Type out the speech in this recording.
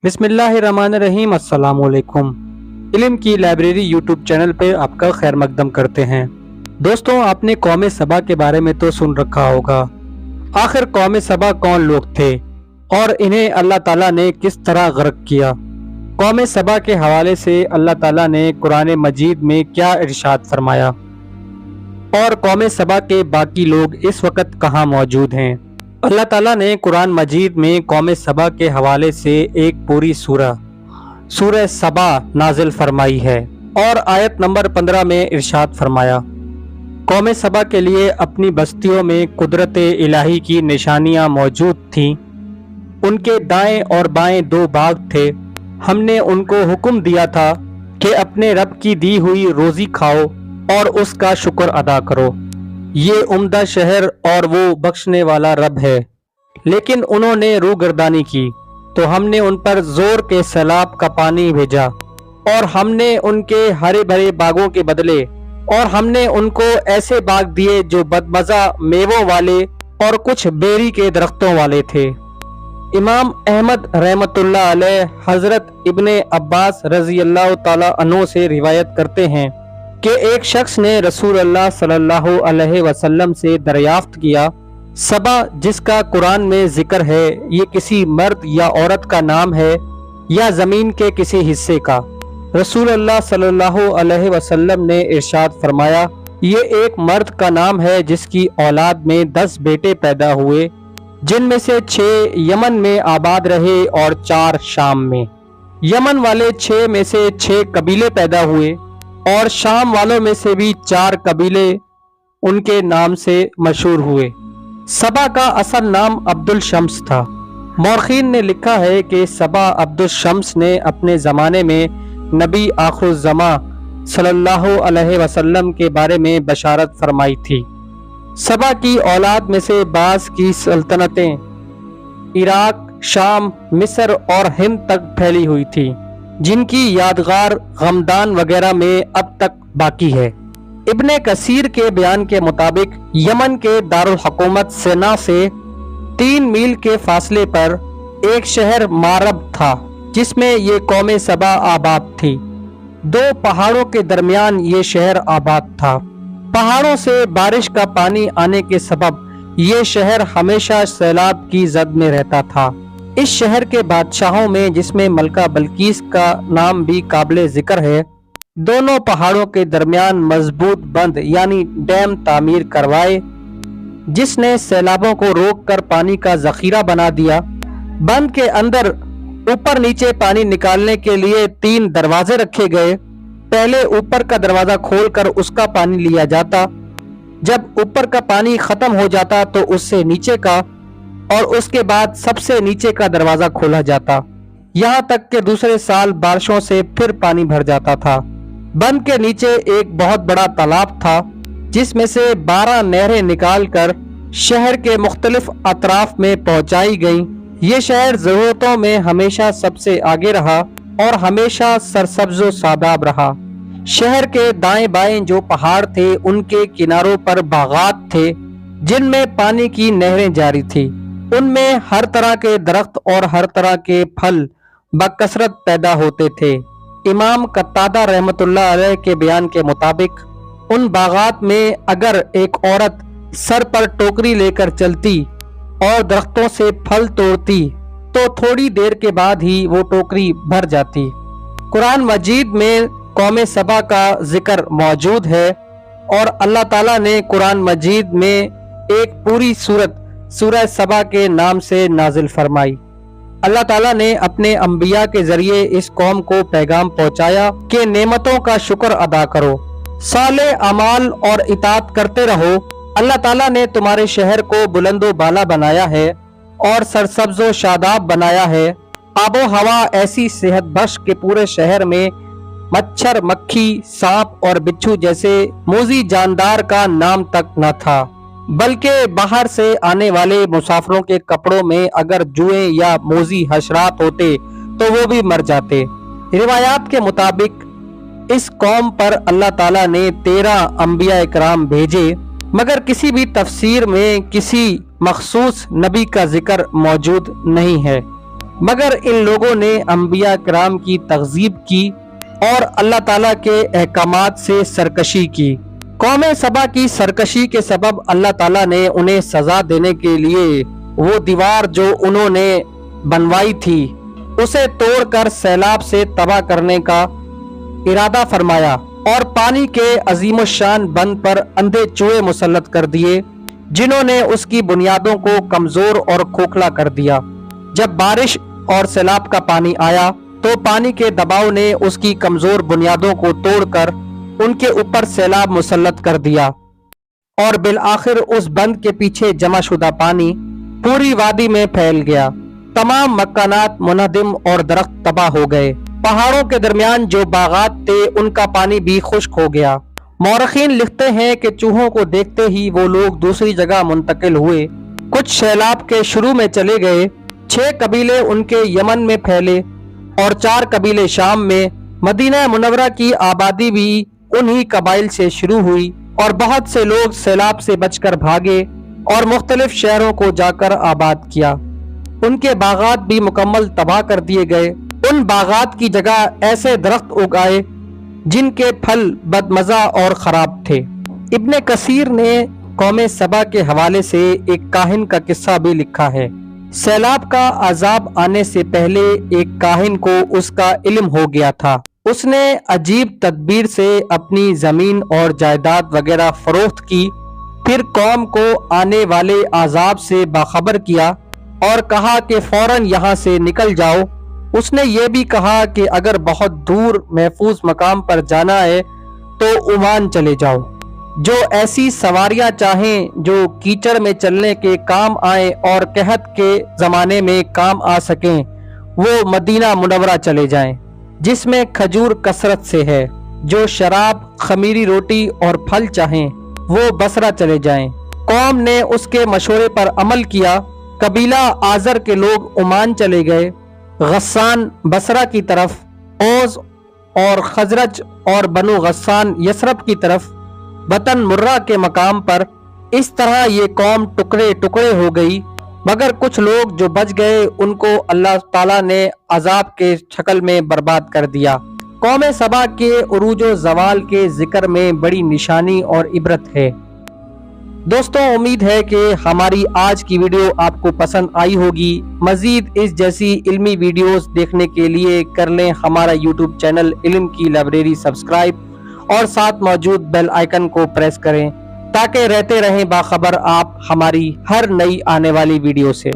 बिस्मिल्लाहिर्रहमानिर्रहीम। अस्सलाम वालेकुम। इल्म की लाइब्रेरी यूट्यूब चैनल पे आपका खैर मकदम करते हैं। दोस्तों, आपने कौम सबा के बारे में तो सुन रखा होगा। आखिर कौम सबा कौन लोग थे और इन्हें अल्लाह ताला ने किस तरह गर्क किया? कौम सबा के हवाले से अल्लाह ताला ने कुरान मजीद में क्या इरशाद फरमाया और कौम सबा के बाकी लोग इस वक्त कहाँ मौजूद हैं? अल्लाह ताला ने कुरान मजीद में कौम सबा के हवाले से एक पूरी सूरह सबा नाजिल फरमाई है और आयत नंबर 15 में इरशाद फरमाया, कौम सबा के लिए अपनी बस्तियों में कुदरत इलाही की निशानियां मौजूद थीं। उनके दाएं और बाएं दो बाग थे। हमने उनको हुक्म दिया था कि अपने रब की दी हुई रोज़ी खाओ और उसका शुक्र अदा करो। ये उम्दा शहर और वो बख्शने वाला रब है। लेकिन उन्होंने रूगर्दानी की तो हमने उन पर जोर के सैलाब का पानी भेजा और हमने उनके हरे भरे बागों के बदले और हमने उनको ऐसे बाग दिए जो बदमजा मेवों वाले और कुछ बेरी के दरख्तों वाले थे। इमाम अहमद रहमतुल्लाह अलैह हजरत इब्ने अब्बास रजी अल्लाह ताला अन्हु से रिवायत करते हैं कि एक शख्स ने रसूल अल्लाह सल्लल्लाहु अलैहि वसल्लम से दरियाफ्त किया, सबा जिसका कुरान में जिक्र है, ये किसी मर्द या औरत का नाम है या ज़मीन के किसी हिस्से का? रसूल अल्लाह सल्लल्लाहु अलैहि वसल्लम ने इरशाद फरमाया, ये एक मर्द का नाम है जिसकी औलाद में 10 बेटे पैदा हुए, जिनमें से 6 यमन में आबाद रहे और 4 शाम में। यमन वाले 6 में से 6 कबीले पैदा हुए और शाम वालों में से भी 4 कबीले उनके नाम से मशहूर हुए। सबा का असल नाम अब्दुल शम्स था। मौरखीन ने लिखा है कि सबा अब्दुल शम्स ने अपने ज़माने में नबी आखिरुज़्ज़मा सल्लल्लाहु अलैहि वसल्लम के बारे में बशारत फरमाई थी। सबा की औलाद में से बास की सल्तनतें इराक, शाम, मिस्र और हिंद तक फैली हुई थी, जिनकी यादगार गमदान वगैरह में अब तक बाकी है। इब्ने कसीर के बयान के मुताबिक यमन के दारुल हुकूमत सेना से 3 मील के फासले पर एक शहर मारब था, जिसमें ये कौम सबा आबाद थी। 2 पहाड़ों के दरमियान ये शहर आबाद था। पहाड़ों से बारिश का पानी आने के सबब ये शहर हमेशा सैलाब की जद में रहता था। इस शहर के बादशाहों में, जिसमें मलका बल्कीस का नाम भी काबिल जिक्र है, दोनों पहाड़ों के दरमियान मजबूत बंद यानी डैम तामीर करवाए, जिसने सैलाबों को रोककर पानी का जखीरा बना दिया। बंद के अंदर ऊपर नीचे पानी निकालने के लिए 3 दरवाजे रखे गए। पहले ऊपर का दरवाजा खोलकर उसका पानी लिया जाता, जब ऊपर का पानी खत्म हो जाता तो उससे नीचे का, और उसके बाद सबसे नीचे का दरवाजा खोला जाता, यहाँ तक कि दूसरे साल बारिशों से फिर पानी भर जाता था। बंद के नीचे एक बहुत बड़ा तालाब था, जिसमें से 12 नहरें निकालकर शहर के मुख्तलिफ अतराफ में पहुंचाई गईं। ये शहर जरूरतों में हमेशा सबसे आगे रहा और हमेशा सरसब्ज़ो शादाब रहा। शहर के दाएं बाएं जो पहाड़ थे, उनके किनारों पर बागात थे, जिनमें पानी की नहरें जारी थी। उनमें हर तरह के दरख्त और हर तरह के फल बकसरत पैदा होते थे। इमाम कत्तादा रहमतुल्लाह अलैह के बयान के मुताबिक उन बागात में अगर एक औरत सर पर टोकरी लेकर चलती और दरख्तों से फल तोड़ती तो थोड़ी देर के बाद ही वो टोकरी भर जाती। कुरान मजीद में कौम सबा का जिक्र मौजूद है और अल्लाह ताला ने कुरान मजीद में एक पूरी सूरह सबा के नाम से नाजिल फरमाई। अल्लाह ताला ने अपने अंबिया के जरिए इस कौम को पैगाम पहुंचाया कि नेमतों का शुक्र अदा करो, साले अमाल और इताअत करते रहो। अल्लाह ताला ने तुम्हारे शहर को बुलंदो बाला बनाया है और सरसब्ज़ो शादाब बनाया है। आबो हवा ऐसी सेहत बख्श के पूरे शहर में मच्छर, मक्खी, सांप और बिच्छू जैसे मोजी जानदार का नाम तक न था, बल्कि बाहर से आने वाले मुसाफिरों के कपड़ों में अगर जुएं या मोजी हशरात होते तो वो भी मर जाते। रिवायात के मुताबिक इस कौम पर अल्लाह ताला ने 13 अंबिया इकराम भेजे, मगर किसी भी तफसीर में किसी मखसूस नबी का जिक्र मौजूद नहीं है। मगर इन लोगों ने अंबिया किराम की तकज़ीब की और अल्लाह ताला के अहकामात से सरकशी की। कौम सबा की सरकशी के सबब अल्लाह ताला ने उन्हें सजा देने के लिए वो दीवार जो उन्होंने बनवाई थी उसे तोड़कर सैलाब से तबाह करने का इरादा फरमाया और पानी के अजीम शान बंद पर अंधे चूहे मुसल्लत कर दिए, जिन्होंने उसकी बुनियादों को कमजोर और खोखला कर दिया। जब बारिश और सैलाब का पानी आया तो पानी के दबाव ने उसकी कमजोर बुनियादों को तोड़कर उनके ऊपर सैलाब मुसल्लत कर दिया और बिल आखिर उस बंद के पीछे जमा शुदा पानी पूरी वादी में फैल गया। तमाम मकानात मुनहदिम और दरख्त तबाह हो गए। पहाड़ों के दरमियान जो बागात थे उनका पानी भी खुश्क हो गया। मौरखीन लिखते हैं कि चूहों को देखते ही वो लोग दूसरी जगह मुंतकिल हुए। कुछ सैलाब के शुरू में चले गए। 6 कबीले उनके यमन में फैले और 4 कबीले शाम में। मदीना मुनव्वरा की आबादी भी उन्हीं कबाइल से शुरू हुई और बहुत से लोग सैलाब से बचकर भागे और मुख्तलिफ शहरों को जाकर आबाद किया। उनके बागात भी मुकम्मल तबाह कर दिए गए। उन बागात की जगह ऐसे दरख्त उगाए जिनके फल बदमजा और खराब थे। इब्ने कसीर ने कौम सबा के हवाले से एक काहिन का किस्सा भी लिखा है। सैलाब का अजाब आने से पहले एक काहिन को उसका इल्म हो गया था। उसने अजीब तदबीर से अपनी जमीन और जायदाद वगैरह फरोख्त की, फिर कौम को आने वाले अजाब से बाखबर किया और कहा कि फौरन यहाँ से निकल जाओ। उसने ये भी कहा कि अगर बहुत दूर महफूज मकाम पर जाना है तो ओमान चले जाओ। जो ऐसी सवारियां चाहें जो कीचड़ में चलने के काम आए और कहत के जमाने में काम आ सकें, वो मदीना मुनव्वरा चले जाएं, जिसमें खजूर कसरत से है। जो शराब, खमीरी रोटी और फल चाहें वो बसरा चले जाएं। कौम ने उसके मशवरे पर अमल किया। कबीला आजर के लोग ओमान चले गए, गस्सान बसरा की तरफ, औस और खजरज और बनु गस्सान यसरब की तरफ, बतन मुर्रा के मकाम पर। इस तरह ये कौम टुकड़े टुकड़े हो गई, मगर कुछ लोग जो बच गए उनको अल्लाह ताला ने अजाब के शक्ल में बर्बाद कर दिया। कौम सबा के उरूजो जवाल के जिक्र में बड़ी निशानी और इबरत है। दोस्तों, उम्मीद है कि हमारी आज की वीडियो आपको पसंद आई होगी। मजीद इस जैसी इल्मी वीडियोस देखने के लिए कर लें हमारा यूट्यूब चैनल इल्म की लाइब्रेरी सब्सक्राइब और साथ मौजूद बेल आइकन को प्रेस करें ताकि रहते रहें बाखबर आप हमारी हर नई आने वाली वीडियो से।